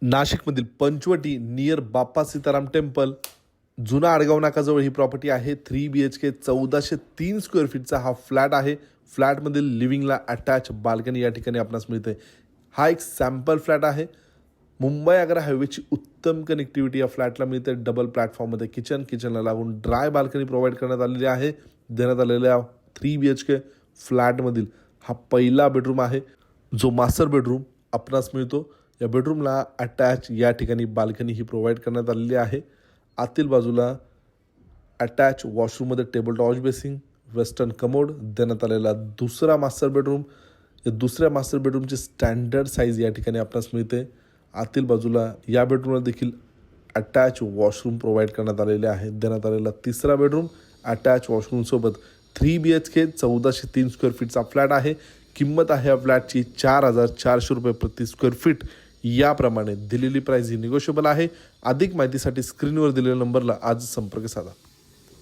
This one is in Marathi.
नाशिकमधील पंचवटी नियर बाप्पा सीताराम टेम्पल, जुना आडगाव नाकाजवळ ही प्रॉपर्टी आहे. 3 BHK 1403 स्क्वेअर फीटचा हा फ्लॅट आहे. फ्लॅटमधील लिव्हिंगला अटॅच बाल्कनी या ठिकाणी आपणास मिळते. हा एक सॅम्पल फ्लॅट आहे. मुंबई आग्रा हायवेची उत्तम कनेक्टिव्हिटी या फ्लॅटला मिळते. डबल प्लॅटफॉर्ममध्ये किचनला लागून ड्राय बाल्कनी प्रोव्हाइड करण्यात आलेली आहे. देण्यात आलेल्या 3 BHK फ्लॅटमधील हा पहिला बेडरूम आहे, जो मास्टर बेडरूम आपणास मिळतो. या बेडरूमला अटॅच या ठिकाणी बाल्कनी ही प्रोव्हाइड करण्यात आलेली आहे. आतील बाजूला attach वॉशरूममध्ये table टॉच basin, western commode देण्यात आलेला दुसरा मास्टर बेडरूम. या दुसऱ्या मास्टर बेडरूमची स्टँडर्ड साईज या ठिकाणी आपणास मिळते. आतील बाजूला या बेडरूमला देखील अटॅच वॉशरूम प्रोव्हाइड करण्यात आलेले आहे. देण्यात आलेला तिसरा बेडरूम अटॅच वॉशरूमसोबत 3 BHK 1403 स्क्वेअर फीटचा फ्लॅट आहे. किंमत आहे या फ्लॅटची 4,400 रुपये प्रति स्क्वेअर फीट. याप्रमाणे दिलेली प्राइस ही निगोशिएबल आहे. अधिक माहितीसाठी स्क्रीनवर दिलेल्या नंबरला आज संपर्क साधा.